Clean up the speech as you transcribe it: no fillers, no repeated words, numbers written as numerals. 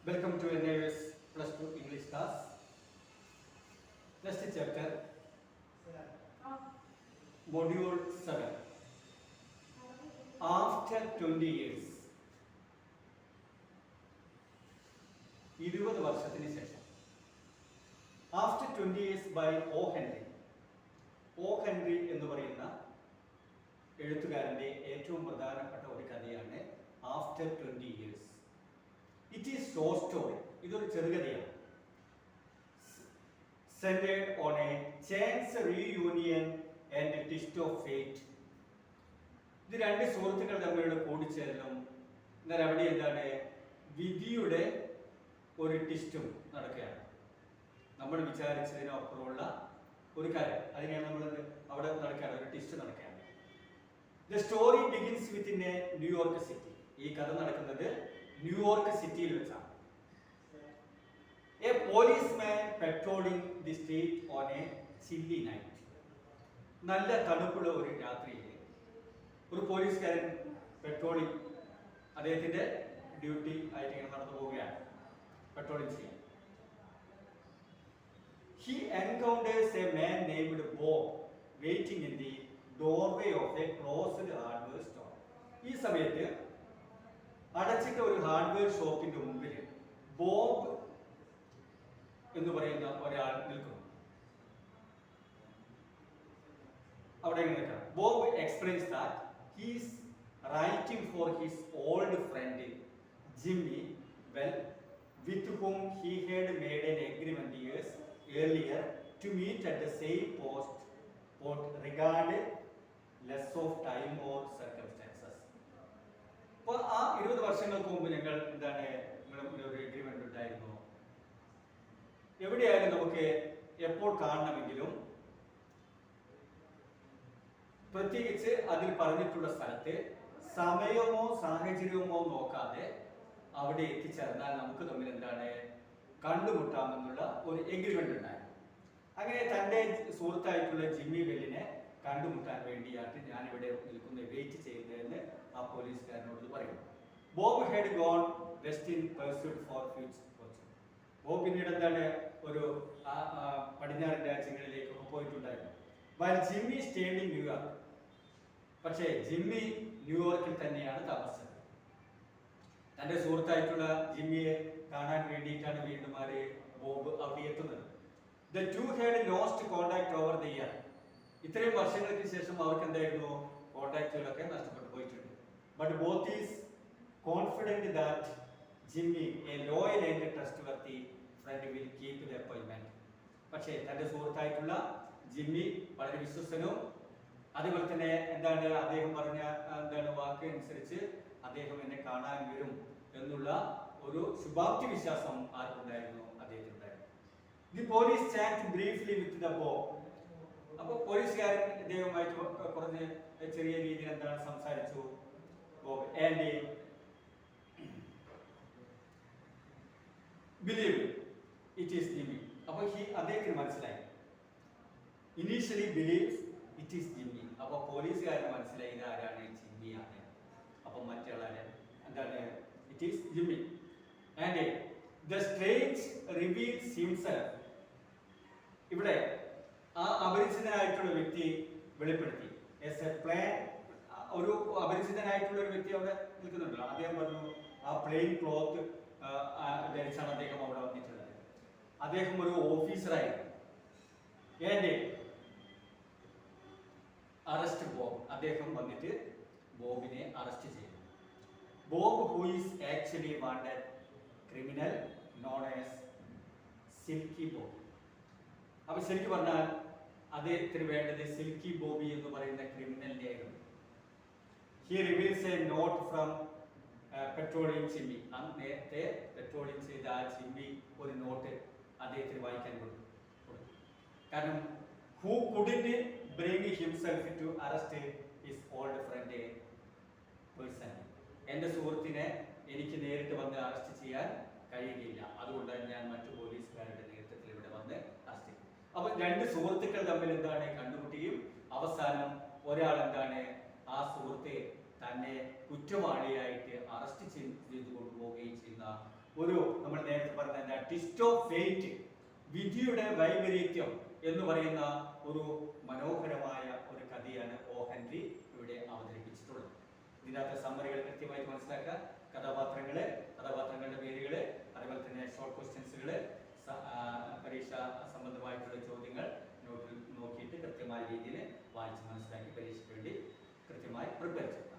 Welcome to NIS Plus 2 English class. Next chapter, Module 7. After 20 years, 20 വർഷത്തിന് ശേഷം. After 20 years by O. Henry. O. Henry എന്ന് പറയുന്ന എഴുത്തുകാരൻ്റെ ഏറ്റവും പ്രധാനപ്പെട്ട ഒരു കഥയാണ് after 20 years. It is short story. ഇതൊരു ചെറുകഥയാണ്. Centered on a chance reunion and a twist of fate. ഇത് രണ്ട് സുഹൃത്തുക്കൾ തമ്മിലുള്ള കൂടിച്ചേരലും എന്നാൽ അവിടെ എന്താണ് വിധിയുടെ ഒരു ട്വിസ്റ്റും നടക്കുകയാണ്. നമ്മൾ വിചാരിച്ചതിനപ്പുറമുള്ള ഒരു കാര്യം അതിനെയാണ് നമ്മൾ അവിടെ നടക്കുകയാണ്, ഒരു ട്വിസ്റ്റ് നടക്കുകയാണ്. The story begins with in A New York city. ഈ കഥ നടക്കുന്നത് ന്യൂയോർക്ക് സിറ്റിയിൽ വെച്ചാണ്. A policeman patrolling the street on A chilli night. നല്ല തണുപ്പുള്ള ഒരു രാത്രിയിൽ ഒരു പോലീസുകാരൻ പെട്രോളിംഗ് അദ്ദേഹത്തിന്റെ ഡ്യൂട്ടി ആയിട്ട് ഇങ്ങനെ നടന്നു പോവുകയാണ്, പെട്രോളിംഗ് ചെയ്യാൻ. He encounters a man named Bob waiting in the doorway of a closed hardware store. ഈ സമയത്ത് അടച്ചിട്ട ഒരു ഹാർഡ്വെയർ ഷോപ്പിന്റെ മുമ്പിൽ ബോബ് എന്ന് പറയുന്ന ഒരാൾ നിൽക്കുന്നു. അവിടെ നിൽക്കണം. Bob explains that he is writing for his old front Jimmy well with whom he had made an agreement years earlier to meet at the same post regardless of time or circumstances. അപ്പോൾ ആ 20 വർഷങ്ങൾക്ക് മുമ്പ് ഞങ്ങൾ എന്താണ് ഒരു agreement ഉണ്ടായിരുന്നു. എവിടെയായാലും നമുക്ക് എപ്പോൾ കാണണമെങ്കിലും പ്രത്യേകിച്ച് അതിൽ പറഞ്ഞിട്ടുള്ള സ്ഥലത്ത് സമയമോ സാഹചര്യമോ നോക്കാതെ അവിടെ എത്തിച്ചേർന്നാൽ നമുക്ക് തമ്മിൽ എന്താണ് കണ്ടുമുട്ടാമെന്നുള്ള ഒരു എഗ്രിമെന്റ് ഉണ്ടായിരുന്നു. അങ്ങനെ തൻ്റെ സുഹൃത്തായിട്ടുള്ള ജിമ്മി വെല്ലിനെ കണ്ടുമുട്ടാൻ വേണ്ടിയാണ് ഞാനിവിടെ നിൽക്കുന്ന വെയിറ്റ് ചെയ്യുന്നതെന്ന് ആ പോലീസുകാരനോട് പറയുന്നു. Bob had gone west in pursuit for future fortune. Bob പിന്നീട് എന്താണ് ഒരു പടിഞ്ഞാറൻ രാജ്യങ്ങളിലേക്ക് പോയിട്ടുണ്ടായിരുന്നു. While Jimmy stayed in New York. പക്ഷേ ജിമ്മി ന്യൂയോർക്കിൽ തന്നെയാണ് താമസിച്ചത്. തൻ്റെ സുഹൃത്തായിട്ടുള്ള ജിമ്മിയെ കാണാൻ വേണ്ടിയിട്ടാണ് വീണ്ടും ബോബ് അവിടെ എത്തുന്നത്. The two had lost contact over the year. ഇത്രയും വർഷങ്ങൾക്ക് ശേഷം അവർക്ക് എന്തായിരുന്നു കോണ്ടാക്റ്റുകളൊക്കെ നഷ്ടപ്പെട്ടു പോയിട്ടുണ്ട്. But both is confident that Jimmy a loyal and trustworthy friend will keep the appointment. പക്ഷേ തൻ്റെ സുഹൃത്തായിട്ടുള്ള ജിമ്മി വളരെ വിശ്വസ്തനും അതുപോലെ തന്നെ എന്താണ് അദ്ദേഹം പറഞ്ഞ വാക്ക് അനുസരിച്ച് അദ്ദേഹം എന്നെ കാണാൻ വരും എന്നുള്ള ഒരു ശുഭാപ്തി വിശ്വാസം ആർക്കുണ്ടായിരുന്നു, അദ്ദേഹത്തിനുണ്ടായിരുന്നു. The police chat briefly with the Bob. അപ്പോൾ പോലീസുകാരൻ ഇദ്ദേഹവുമായിട്ട് കുറഞ്ഞ് ചെറിയ രീതിയിൽ എന്താണ് സംസാരിച്ചു. Bob and believe it is Jimmy. അപ്പോൾ അദ്ദേഹത്തിന് മനസ്സിലായി. Initially believe it is Jimmy. അപ്പോൾ പോലീസുകാരന് മനസ്സിലായി ഇത് ആരാണ്, ജിമ്മിയാണ്. അപ്പം മറ്റേ എന്താണ് it is Jimmy. And the strange reveals himself. ഇവിടെ ആ അപരിചിതനായിട്ടുള്ള വ്യക്തി വെളിപ്പെടുത്തി. ഒരു അപരിചിതനായിട്ടുള്ള ഒരു വ്യക്തി അവിടെ നിൽക്കുന്നുണ്ടല്ലോ. അദ്ദേഹം പറഞ്ഞു ആ പ്ലെയിൻ ക്ലോത്ത് ധരിച്ചാണ് അദ്ദേഹം അവിടെ വന്നിട്ടുള്ളത്. അദ്ദേഹം ഒരു ഓഫീസറായിരുന്നു. And arrest Bob. അദ്ദേഹം വന്നിട്ട് ബോബിനെ അറസ്റ്റ് ചെയ്തു. Bob who is actually wanted criminal known as silky Bob. അപ്പൊ ശരിക്കും പറഞ്ഞാൽ അദ്ദേഹത്തിന് വേണ്ടത് സിൽക്കി ബോബി എന്ന് പറയുന്ന ക്രിമിനലിനെ ആയിരുന്നു. He reveals a note from patrolman Jimmy. നേരത്തെ പെട്രോളിയം ചെയ്ത ആ ജിമ്മി ഒരു നോട്ട് അദ്ദേഹത്തിന് വായിക്കാൻ കൊടുത്തു. കാരണം who couldn't bring himself to arrest his old friend person. എൻ്റെ സുഹൃത്തിനെ എനിക്ക് നേരിട്ട് വന്ന് അറസ്റ്റ് ചെയ്യാൻ കഴിയുകയില്ല, അതുകൊണ്ടാണ് ഞാൻ മറ്റു പോലീസുകാരുടെ നേതൃത്വത്തിൽ ഇവിടെ വന്ന് അറസ്റ്റ് ചെയ്യും. അപ്പൊ രണ്ട് സുഹൃത്തുക്കൾ തമ്മിൽ എന്താണ് കണ്ടുമുട്ടുകയും അവസാനം ഒരാൾ എന്താണ് ആ സുഹൃത്തെ തന്നെ കുറ്റവാളിയായിട്ട് അറസ്റ്റ് ചെയ്തു കൊണ്ടുപോവുകയും ചെയ്യുന്ന ഒരു നമ്മൾ നേരത്തെ പറഞ്ഞ ട്വിസ്റ്റ് ഓഫ് ഫേറ്റ്, വിധിയുടെ വൈപരീത്യം എന്ന് പറയുന്ന ഒരു മനോഹരമായ ഒരു കഥയാണ് ഒ ഹെൻറി ഇവിടെ അവതരിപ്പിച്ചിട്ടുള്ളത്. ഇതിനകത്തെ സമ്മറികൾ കൃത്യമായിട്ട് മനസ്സിലാക്കുക. കഥാപാത്രങ്ങളുടെ പേരുകള്, അതുപോലെ തന്നെ ഷോർട്ട് ക്വസ്റ്റ്യൻസുകള്, പരീക്ഷ സംബന്ധമായിട്ടുള്ള ചോദ്യങ്ങൾ നോട്ടിൽ നോക്കിയിട്ട് കൃത്യമായ രീതിയിൽ വായിച്ച് മനസ്സിലാക്കി പരീക്ഷയ്ക്ക് വേണ്ടി കൃത്യമായി പ്രിപ്പയർ ചെയ്യുക.